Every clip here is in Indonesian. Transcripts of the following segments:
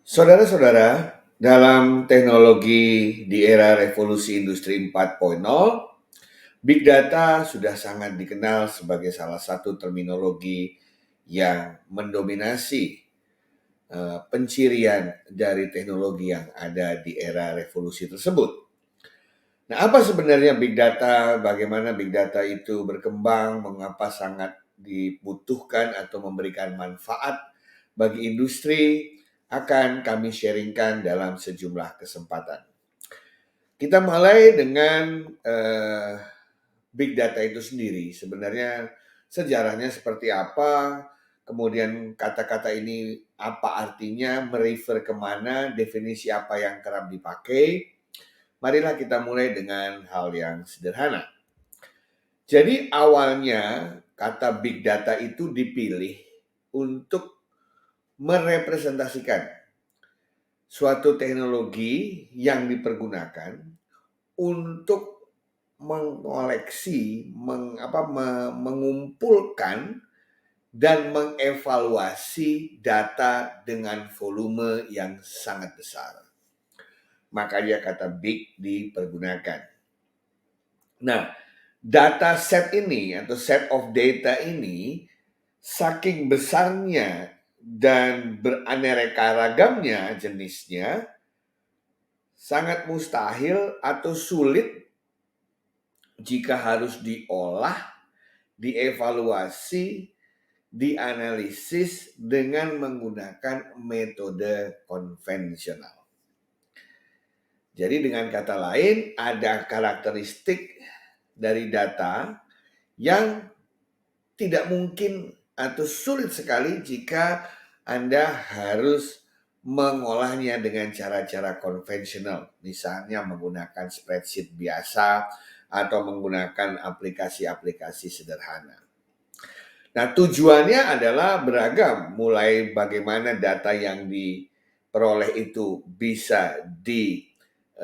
Saudara-saudara, dalam teknologi di era revolusi industri 4.0, Big Data sudah sangat dikenal sebagai salah satu terminologi yang mendominasi pencirian dari teknologi yang ada di era revolusi tersebut. Nah, apa sebenarnya Big Data? Bagaimana Big Data itu berkembang? Mengapa sangat dibutuhkan atau memberikan manfaat bagi industri? Akan kami sharingkan dalam sejumlah kesempatan. Kita mulai dengan Big Data itu sendiri. Sebenarnya sejarahnya seperti apa? Kemudian kata-kata ini apa artinya? Merefer kemana? Definisi apa yang kerap dipakai? Marilah kita mulai dengan hal yang sederhana. Jadi awalnya kata big data itu dipilih untuk merepresentasikan suatu teknologi yang dipergunakan untuk mengoleksi, mengumpulkan dan mengevaluasi data dengan volume yang sangat besar. Makanya kata big dipergunakan. Nah, data set ini atau set of data ini saking besarnya dan beraneka ragamnya jenisnya, sangat mustahil atau sulit jika harus diolah, dievaluasi, dianalisis dengan menggunakan metode konvensional. Jadi dengan kata lain, ada karakteristik dari data yang tidak mungkin atau sulit sekali jika Anda harus mengolahnya dengan cara-cara konvensional. Misalnya menggunakan spreadsheet biasa atau menggunakan aplikasi-aplikasi sederhana. Nah, tujuannya adalah beragam, mulai bagaimana data yang diperoleh itu bisa diartikan,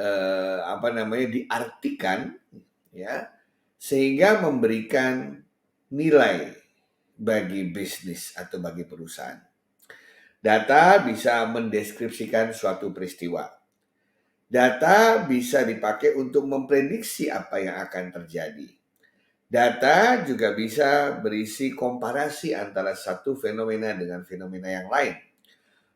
ya, sehingga memberikan nilai bagi bisnis atau bagi perusahaan. Data bisa mendeskripsikan suatu peristiwa. Data bisa dipakai untuk memprediksi apa yang akan terjadi. Data juga bisa berisi komparasi antara satu fenomena dengan fenomena yang lain.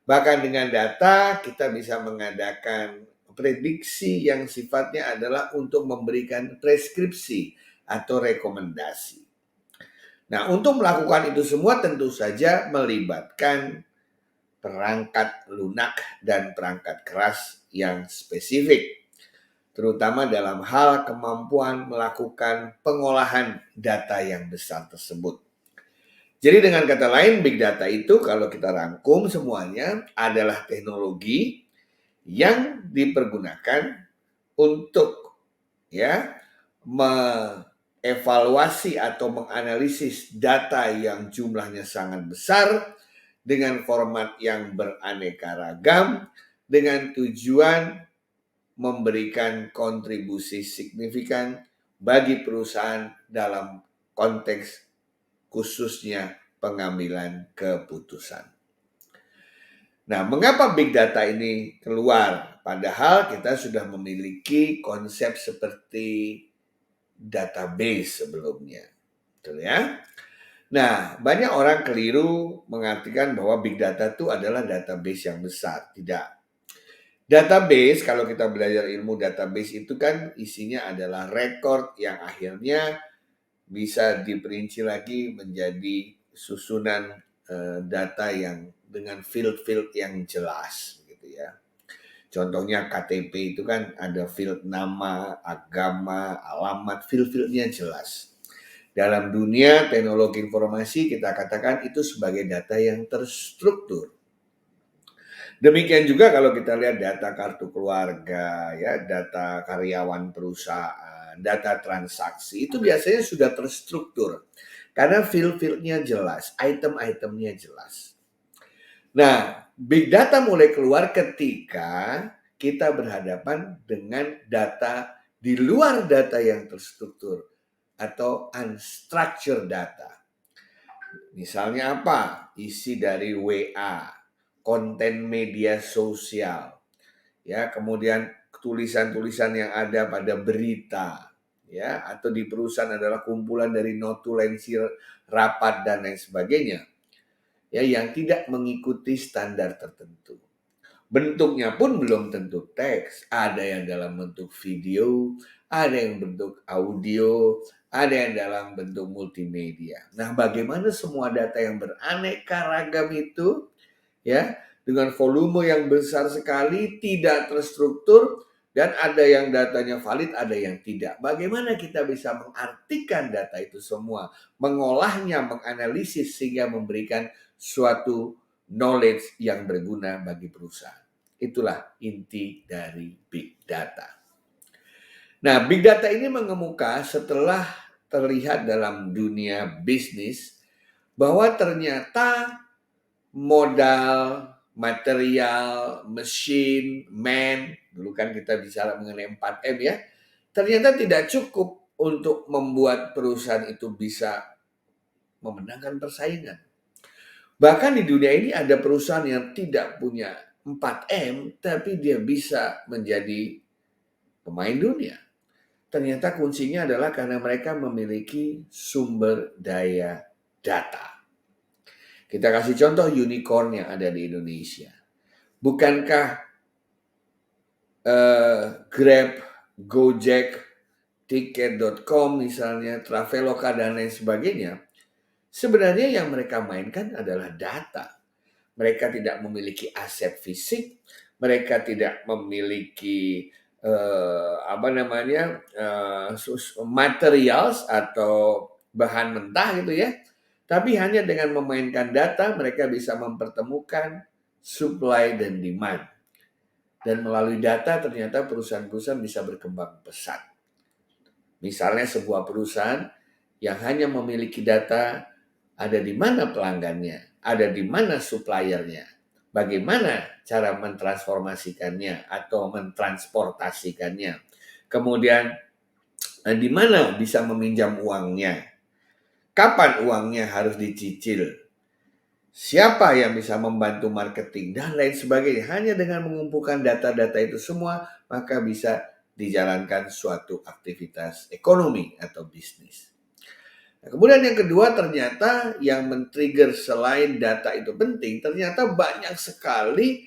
Bahkan dengan data kita bisa mengadakan prediksi yang sifatnya adalah untuk memberikan preskripsi atau rekomendasi. Nah, untuk melakukan itu semua tentu saja melibatkan perangkat lunak dan perangkat keras yang spesifik, terutama dalam hal kemampuan melakukan pengolahan data yang besar tersebut. Jadi dengan kata lain, big data itu kalau kita rangkum semuanya adalah teknologi yang dipergunakan untuk mengevaluasi atau menganalisis data yang jumlahnya sangat besar dengan format yang beraneka ragam dengan tujuan memberikan kontribusi signifikan bagi perusahaan dalam konteks khususnya pengambilan keputusan. Nah, mengapa big data ini keluar? Padahal kita sudah memiliki konsep seperti database sebelumnya. Betul ya? Nah, banyak orang keliru mengartikan bahwa big data itu adalah database yang besar. Tidak. Database, kalau kita belajar ilmu database itu kan isinya adalah record yang akhirnya bisa diperinci lagi menjadi susunan data yang dengan field-field yang jelas gitu ya. Contohnya KTP itu kan ada field nama, agama, alamat, field-fieldnya jelas. Dalam dunia teknologi informasi kita katakan itu sebagai data yang terstruktur. Demikian juga kalau kita lihat data kartu keluarga, ya, data karyawan perusahaan, data transaksi, itu biasanya sudah terstruktur. Karena field-fieldnya jelas, item-itemnya jelas. Nah, big data mulai keluar ketika kita berhadapan dengan data di luar data yang terstruktur atau unstructured data. Misalnya apa? Isi dari WA, konten media sosial, ya, kemudian tulisan-tulisan yang ada pada berita, ya, atau di perusahaan adalah kumpulan dari notulensi rapat dan lain sebagainya, ya, yang tidak mengikuti standar tertentu. Bentuknya pun belum tentu teks, ada yang dalam bentuk video, ada yang bentuk audio, ada yang dalam bentuk multimedia. Nah, bagaimana semua data yang beraneka ragam itu, ya, dengan volume yang besar sekali, tidak terstruktur, dan ada yang datanya valid, ada yang tidak. Bagaimana kita bisa mengartikan data itu semua, mengolahnya, menganalisis sehingga memberikan suatu knowledge yang berguna bagi perusahaan. Itulah inti dari big data. Nah, big data ini mengemuka setelah terlihat dalam dunia bisnis bahwa ternyata modal, material, mesin, man, dulu kan kita bicara mengenai 4M ya, ternyata tidak cukup untuk membuat perusahaan itu bisa memenangkan persaingan. Bahkan di dunia ini ada perusahaan yang tidak punya 4M, tapi dia bisa menjadi pemain dunia. Ternyata kuncinya adalah karena mereka memiliki sumber daya data. Kita kasih contoh unicorn yang ada di Indonesia. Bukankah Grab, Gojek, Tiket.com misalnya, Traveloka dan lain sebagainya, sebenarnya yang mereka mainkan adalah data. Mereka tidak memiliki aset fisik, mereka tidak memiliki materials atau bahan mentah gitu ya. Tapi hanya dengan memainkan data mereka bisa mempertemukan supply dan demand. Dan melalui data ternyata perusahaan-perusahaan bisa berkembang pesat. Misalnya sebuah perusahaan yang hanya memiliki data ada di mana pelanggannya, ada di mana suppliernya, bagaimana cara mentransformasikannya atau mentransportasikannya. Kemudian di mana bisa meminjam uangnya, kapan uangnya harus dicicil, siapa yang bisa membantu marketing, dan lain sebagainya. Hanya dengan mengumpulkan data-data itu semua, maka bisa dijalankan suatu aktivitas ekonomi atau bisnis. Nah, kemudian yang kedua, ternyata yang men-trigger selain data itu penting, ternyata banyak sekali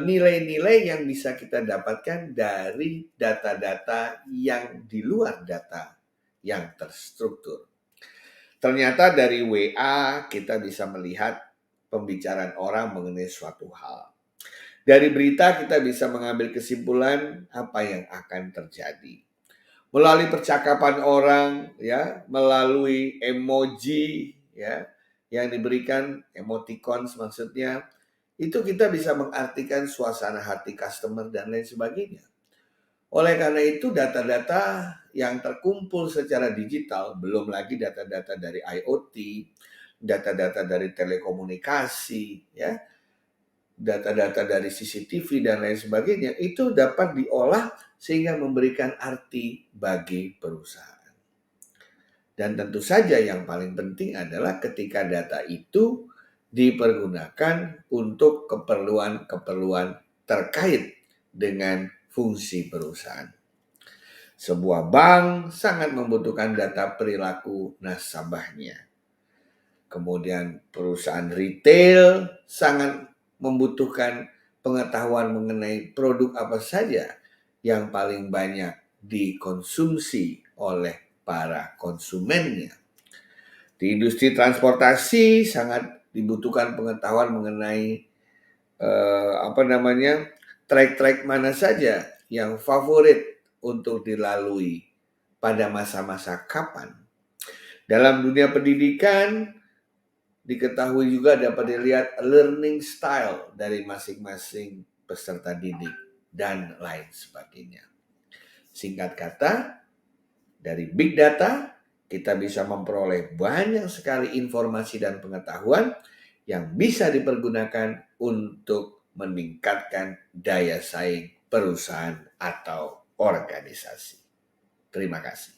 nilai-nilai yang bisa kita dapatkan dari data-data yang di luar data yang terstruktur. Ternyata dari WA kita bisa melihat pembicaraan orang mengenai suatu hal. Dari berita kita bisa mengambil kesimpulan apa yang akan terjadi. Melalui percakapan orang, ya, melalui emoji, ya, yang diberikan, emoticons maksudnya, itu kita bisa mengartikan suasana hati customer dan lain sebagainya. Oleh karena itu data-data yang terkumpul secara digital, belum lagi data-data dari IoT, data-data dari telekomunikasi, ya, data-data dari CCTV dan lain sebagainya, itu dapat diolah sehingga memberikan arti bagi perusahaan. Dan tentu saja yang paling penting adalah ketika data itu dipergunakan untuk keperluan-keperluan terkait dengan fungsi perusahaan. Sebuah bank sangat membutuhkan data perilaku nasabahnya. Kemudian perusahaan retail sangat membutuhkan pengetahuan mengenai produk apa saja yang paling banyak dikonsumsi oleh para konsumennya. Di industri transportasi sangat dibutuhkan pengetahuan mengenai trek-trek mana saja yang favorit untuk dilalui pada masa-masa kapan. Dalam dunia pendidikan diketahui juga dapat dilihat learning style dari masing-masing peserta didik dan lain sebagainya. Singkat kata, dari big data kita bisa memperoleh banyak sekali informasi dan pengetahuan yang bisa dipergunakan untuk meningkatkan daya saing perusahaan atau organisasi. Terima kasih.